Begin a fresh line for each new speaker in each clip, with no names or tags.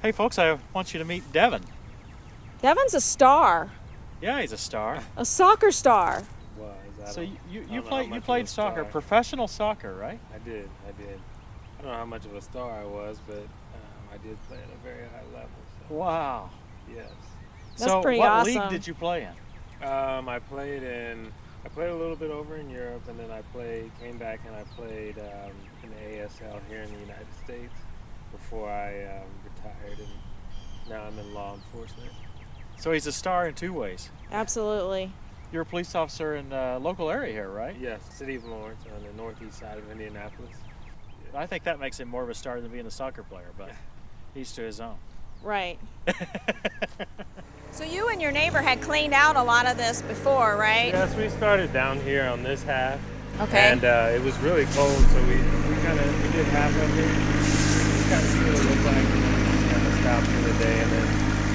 Hey folks, I want you to meet Devon.
Devon's a star.
Yeah, he's a star.
A soccer star.
So you played soccer, professional soccer, right?
I did. I don't know how much of a star I was, but I did play at a very high level. So.
Wow.
Yes.
That's
so
pretty
what
awesome.
league did you play in?
I played a little bit over in Europe, and then came back and I played in the ASL here in the United States before I retired, and now I'm in law enforcement.
So he's a star in two ways.
Absolutely.
You're a police officer in the local area here, right?
Yes, City of Lawrence on the northeast side of Indianapolis.
Yeah. I think that makes him more of a star than being a soccer player, but he's to his own.
Right. So you and your neighbor had cleaned out a lot of this before, right?
Yes, we started down here on this half.
Okay.
And it was really cold, so we did half of it. We kind of see what it looked like, and then just kind of stopped for the day, and then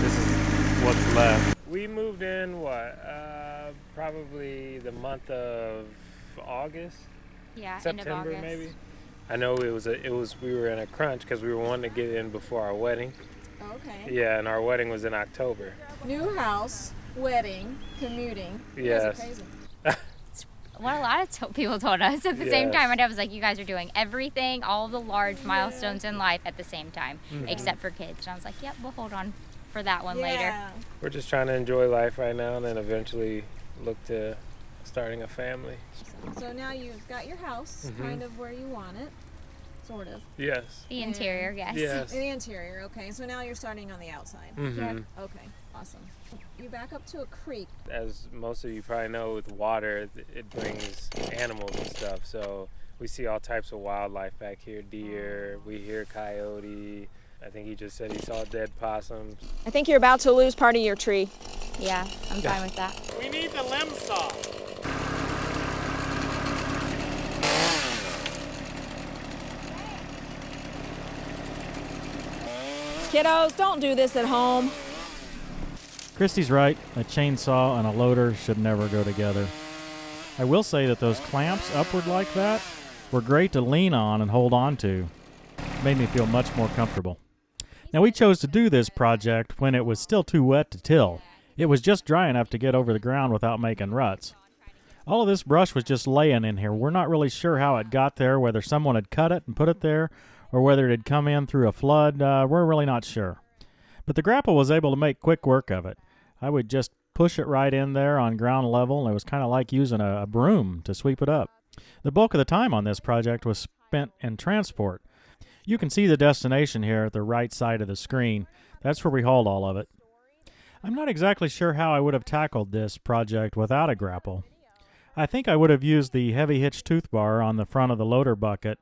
this is what's left. We moved in, probably the month of August?
Yeah,
September,
end of August.
maybe. I know we were in a crunch because we were wanting to get in before our wedding.
Okay.
Yeah, and our wedding was in October.
New house, wedding, commuting.
Yes.
Crazy.
What a lot of people told us at the same time. My dad was like, you guys are doing everything, all the large milestones in life at the same time, except for kids. And I was like, yep, we'll hold on for that one later.
We're just trying to enjoy life right now and then eventually look to starting a family.
So now you've got your house kind of where you want it, sort of.
Yes.
The interior, yes.
Yes.
The interior, okay. So now you're starting on the outside.
Mhm.
Okay, awesome. You back up to a creek.
As most of you probably know, with water, it brings animals and stuff. So we see all types of wildlife back here. Deer, we hear coyote. I think he just said he saw dead possums.
I think you're about to lose part of your tree.
Yeah, I'm fine with that.
We need the limb saw.
Kiddos, don't do this at home.
Christy's right. A chainsaw and a loader should never go together. I will say that those clamps upward like that were great to lean on and hold on to. Made me feel much more comfortable. Now we chose to do this project when it was still too wet to till. It was just dry enough to get over the ground without making ruts. All of this brush was just laying in here. We're not really sure how it got there, whether someone had cut it and put it there, or whether it had come in through a flood. We're really not sure. But the Grapple was able to make quick work of it. I would just push it right in there on ground level, and it was kind of like using a broom to sweep it up. The bulk of the time on this project was spent in transport. You can see the destination here at the right side of the screen. That's where we hauled all of it. I'm not exactly sure how I would have tackled this project without a Grapple. I think I would have used the heavy hitch tooth bar on the front of the loader bucket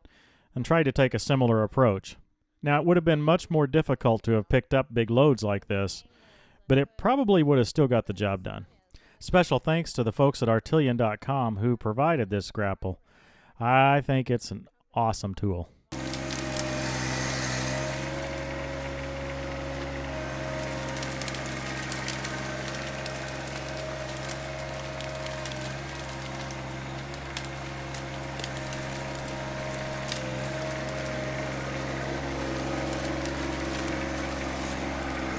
and tried to take a similar approach. Now, it would have been much more difficult to have picked up big loads like this, but it probably would have still got the job done. Special thanks to the folks at Artillian.com who provided this Grapple. I think it's an awesome tool.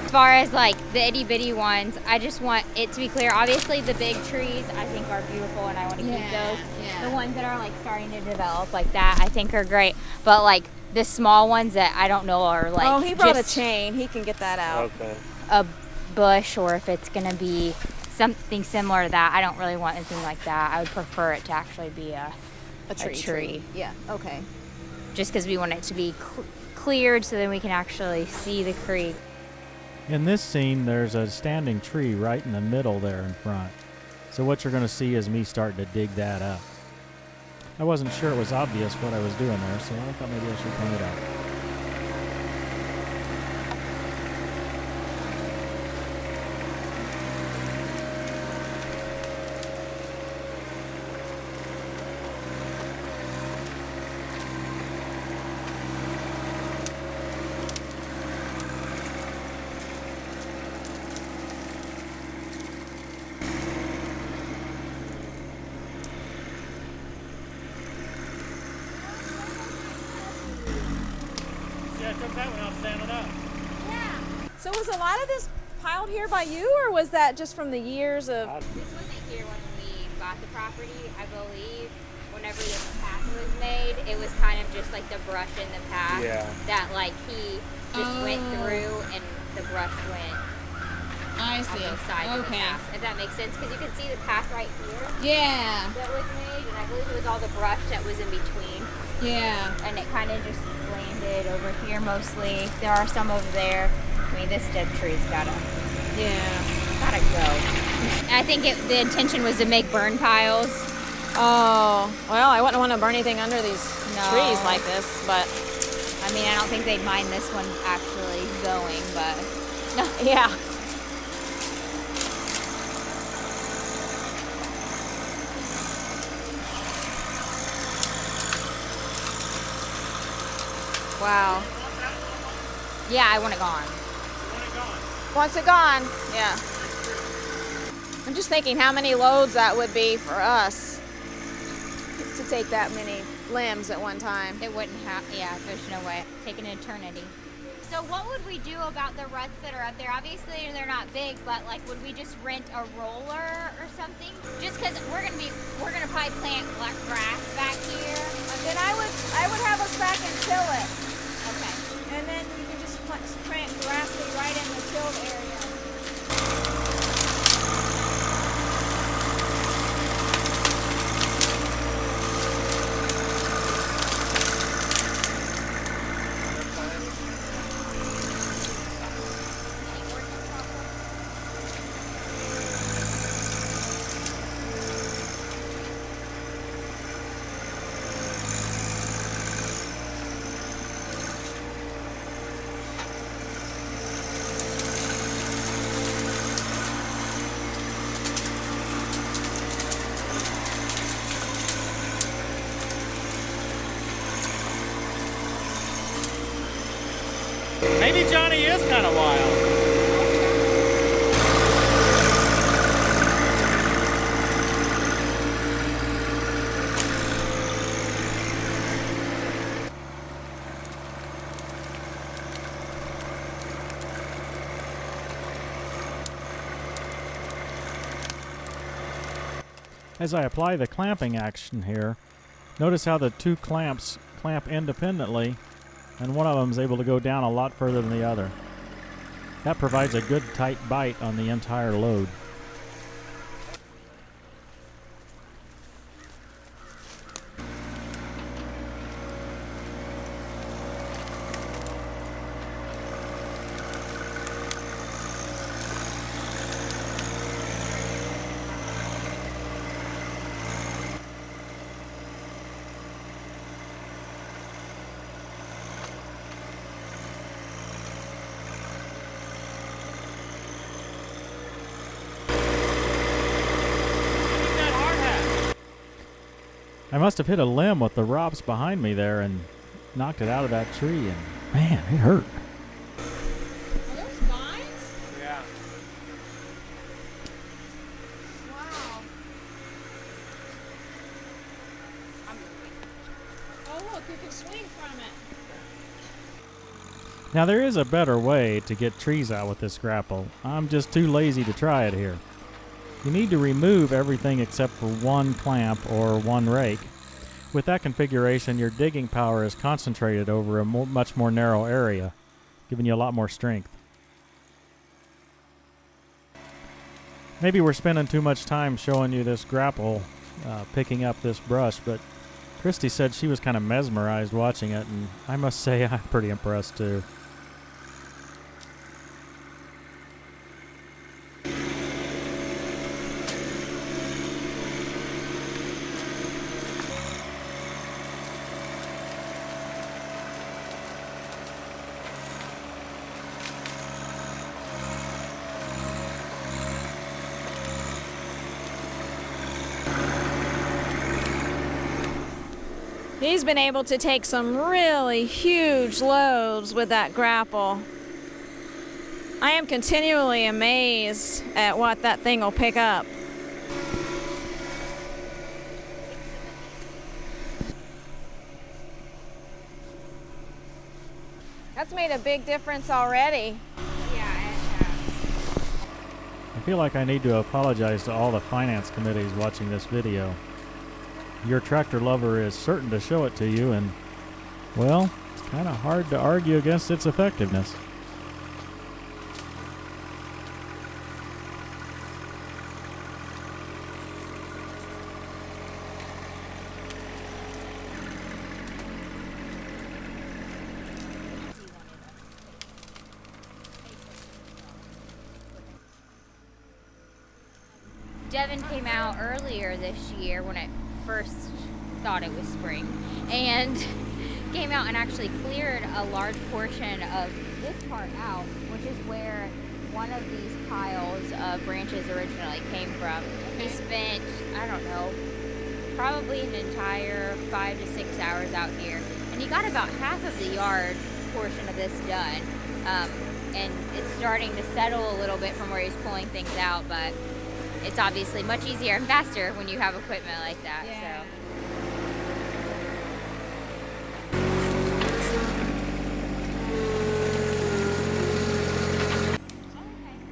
As far as like the itty bitty ones, I just want it to be clear. Obviously the big trees I think are beautiful and I want to keep those. Yeah. The ones that are like starting to develop like that I think are great. But like the small ones that I don't know are like
oh, he brought a chain. He can get that out.
Okay.
A bush, or if it's gonna be something similar to that, I don't really want anything like that. I would prefer it to actually be a tree.
Yeah, okay.
Just because we want it to be cleared so then we can actually see the creek.
In this scene, there's a standing tree right in the middle there in front. So what you're going to see is me starting to dig that up. I wasn't sure it was obvious what I was doing there, so I thought maybe I should point it out.
So was a lot of this piled here by you, or was that just from the years of?
This wasn't here when we bought the property. I believe whenever this path was made, it was kind of just like the brush in the path that like he just went through and the brush went
I
on
see.
both sides of the path. If that makes sense, because you can see the path right here.
Yeah.
That was made, and I believe it was all the brush that was in between.
Yeah.
And it kind of just landed over here mostly. There are some over there. I mean, this dead tree's gotta go. I think the intention was to make burn piles.
Oh, well, I wouldn't want to burn anything under these trees like this, but.
I mean, I don't think they'd mind this one actually going, but.
Yeah. Wow.
Yeah, I want it gone.
Wants it gone? Yeah. I'm just thinking how many loads that would be for us to take that many limbs at one time.
It wouldn't have, yeah, there's no way. Take an eternity. So what would we do about the ruts that are up there? Obviously they're not big, but like would we just rent a roller or something? Just because we're gonna probably plant black grass back here.
Then I would have us back and till it.
Okay.
And then you can just plant grass right in the tilled area.
Maybe Johnny is kind of wild. As I apply the clamping action here, notice how the two clamps clamp independently, and one of them is able to go down a lot further than the other. That provides a good tight bite on the entire load. I must have hit a limb with the rocks behind me there and knocked it out of that tree, and man, it hurt.
Are those vines?
Yeah.
Wow. Oh, look, you can swing from it.
Now there is a better way to get trees out with this grapple. I'm just too lazy to try it here. You need to remove everything except for one clamp or one rake. With that configuration, your digging power is concentrated over a much more narrow area, giving you a lot more strength. Maybe we're spending too much time showing you this grapple, picking up this brush, but Christy said she was kind of mesmerized watching it, and I must say I'm pretty impressed too.
He's been able to take some really huge loads with that grapple. I am continually amazed at what that thing will pick up. That's made a big difference already.
Yeah,
feel like I need to apologize to all the finance committees watching this video. Your tractor lover is certain to show it to you, and, well, it's kind of hard to argue against its effectiveness.
Devon came out earlier this year when it first thought it was spring, and came out and actually cleared a large portion of this part out, which is where one of these piles of branches originally came from. He spent, I don't know, probably an entire 5 to 6 hours out here, and he got about half of the yard portion of this done. And it's starting to settle a little bit from where he's pulling things out, but it's obviously much easier and faster when you have equipment like that.
Yeah.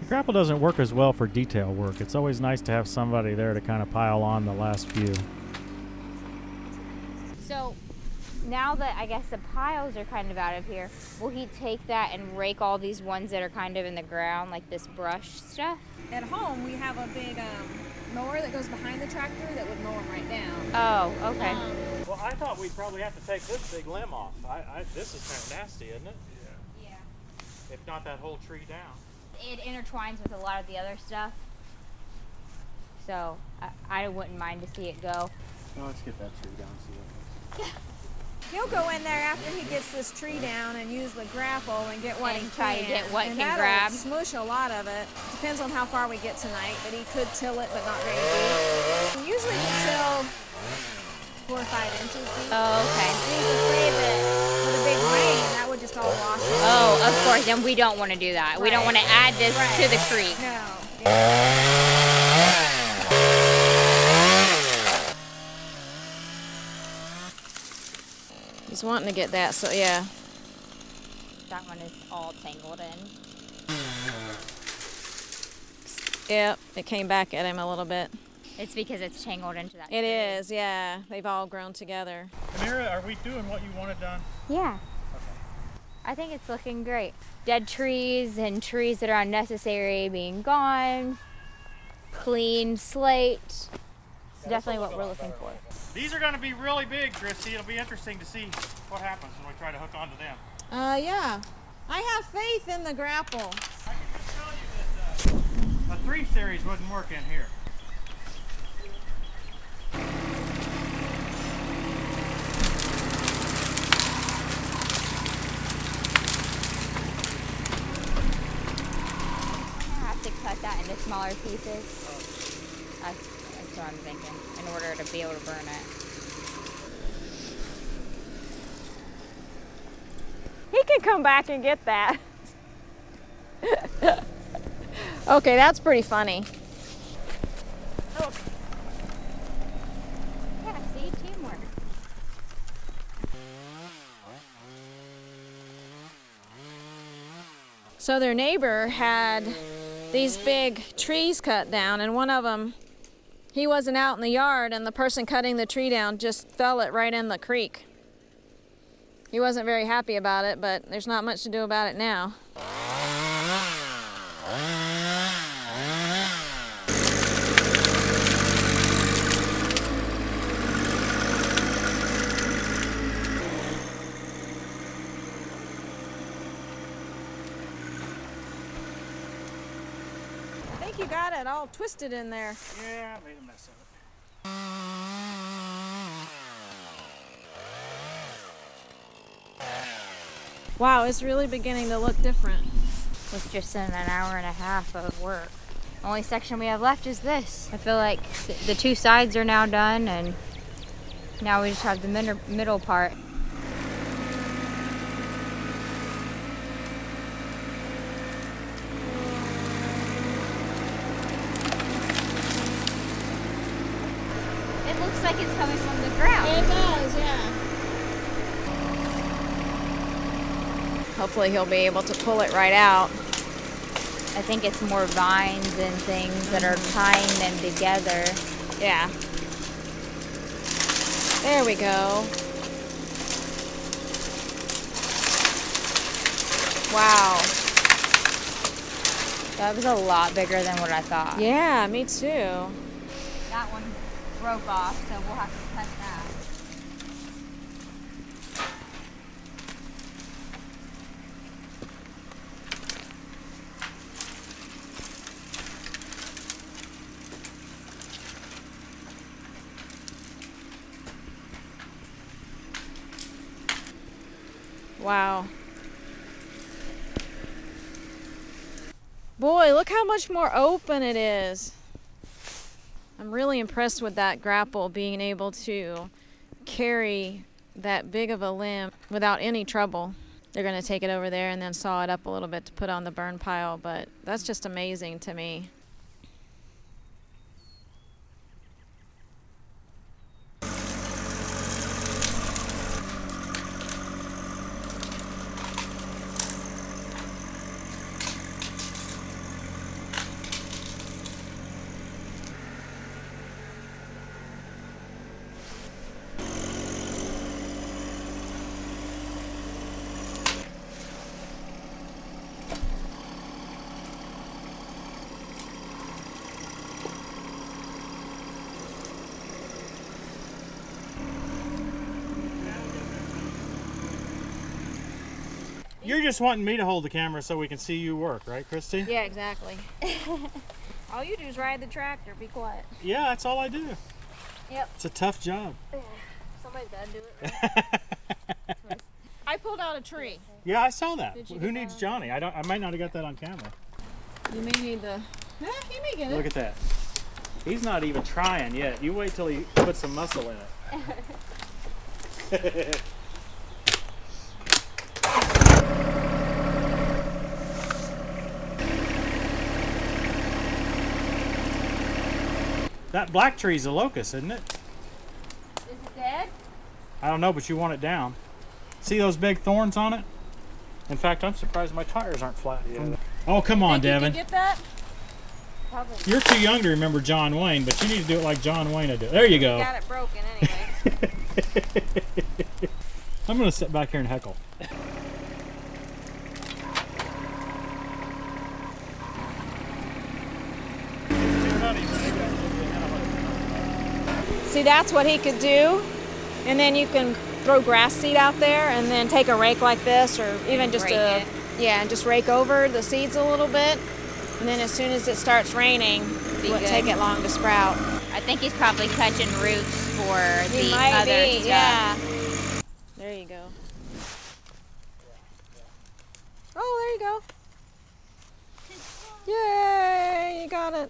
The grapple doesn't work as well for detail work. It's always nice to have somebody there to kind of pile on the last few.
So now that I guess the piles are kind of out of here, will he take that and rake all these ones that are kind of in the ground, like this brush stuff?
At home, we have a big mower that goes behind the tractor that would mow them right down.
Oh, okay.
Well, I thought we'd probably have to take this big limb off. This is kind of nasty, isn't it?
Yeah.
If not that whole tree down.
It intertwines with a lot of the other stuff, so I wouldn't mind to see it go.
Well, let's get that tree down and see what
He'll go in there after he gets this tree down and use the grapple and get what
And
he
try
can.
to get what
and
can
that'll
grab.
Smush a lot of it. Depends on how far we get tonight, but he could till it, but not very deep. We usually can till 4 or 5 inches deep.
Oh, okay.
And he's afraid that with a big rain, that would just all wash it.
Oh, of course, and we don't want to do that. We don't want to add this to the creek.
No. Yeah. He's wanting to get that, so yeah.
That one is all tangled in.
Yep, it came back at him a little bit.
It's because it's tangled into that.
It is, yeah. They've all grown together.
Amira, are we doing what you wanted done?
Yeah. I think it's looking great. Dead trees and trees that are unnecessary being gone. Clean slate. It's definitely what we're looking for.
These are going to be really big, Christy. It'll be interesting to see what happens when we try to hook onto them.
Yeah. I have faith in the grapple.
I can just tell you that a 3 series wouldn't work in here.
I have to cut that into smaller pieces. That's what I'm thinking, in order to be able to burn it.
He can come back and get that. Okay, that's pretty funny.
Oh. Yeah, see, teamwork.
So their neighbor had these big trees cut down, and one of them, he wasn't out in the yard, and the person cutting the tree down just fell it right in the creek. He wasn't very happy about it, but there's not much to do about it now. I think you got it all twisted in there.
Yeah, I made a mess of it.
Wow, it's really beginning to look different.
Was just in an hour and a half of work. Only section we have left is this. I feel like the 2 sides are now done, and now we just have the middle part. It looks like it's coming from the ground.
It does, yeah. Hopefully he'll be able to pull it right out.
I think it's more vines and things that are tying them together.
Yeah. There we go. Wow.
That was a lot bigger than what I thought.
Yeah, me too.
That one broke off, so we'll have to cut that.
Wow. Boy, look how much more open it is. I'm really impressed with that grapple being able to carry that big of a limb without any trouble. They're going to take it over there and then saw it up a little bit to put on the burn pile, but that's just amazing to me.
You're just wanting me to hold the camera so we can see you work, right, Christy?
Yeah, exactly. All you do is ride the tractor, be quiet.
Yeah, that's all I do.
Yep.
It's a tough job.
Somebody's got to do it. Right? I pulled out a tree.
Yeah, I saw that.
Did you
Who
get
needs
that?
Johnny? I might not have got that on camera.
You may need the... he may get it.
Look at that. He's not even trying yet. You wait till he puts some muscle in it. That black tree's a locust, isn't it?
Is it dead?
I don't know, but you want it down. See those big thorns on it? In fact, I'm surprised my tires aren't flat.
Yeah.
Oh, come on, Devon.
Did you get that?
Probably.
You're too young to remember John Wayne, but you need to do it like John Wayne would do. There you go.
Got it broken anyway.
I'm going to sit back here and heckle.
See, that's what he could do. And then you can throw grass seed out there and then take a rake like this, or even just
Rake it.
yeah, and just rake over the seeds a little bit. And then as soon as it starts raining, it won't
good.
take it long to sprout.
I think he's probably catching roots for
He
the
might
other
be,
stuff.
yeah. There you go. Oh, there you go. Yay, you got it.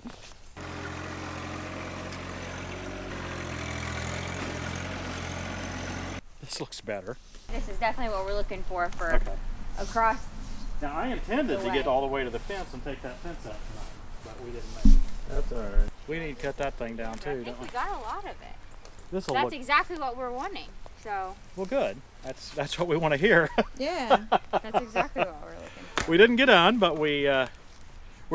This looks better.
This is definitely what we're looking for
Okay.
across.
Now, I intended
The
to
way.
get all the way to the fence and take that fence out tonight, but we didn't make it.
That's all right.
We need to cut that thing down
I
too,
think
don't
we
we?
got a lot of it.
This will
That's
look
exactly what we're wanting. So
well. Good. That's what we want to hear.
Yeah.
that's exactly what we're looking for.
We didn't get on, but we're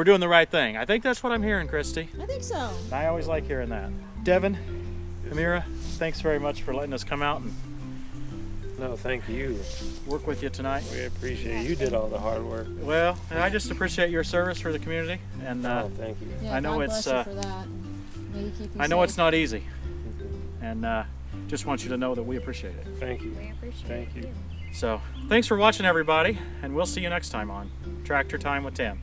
doing the right thing. I think that's what I'm hearing, Christy.
I think so.
I always like hearing that. Devon, Amira, thanks very much for letting us come out and
No, thank you.
work with you tonight.
We appreciate it. You did all the hard work.
Well, I just appreciate your service for the community, and
Oh, thank you.
Yeah,
I know
God
it's,
bless you for that. May he keep you
I know
safe.
it's not easy, and just want you to know that we appreciate it.
Thank you.
We appreciate
Thank
it.
you.
So, thanks for watching, everybody, and we'll see you next time on Tractor Time with Tim.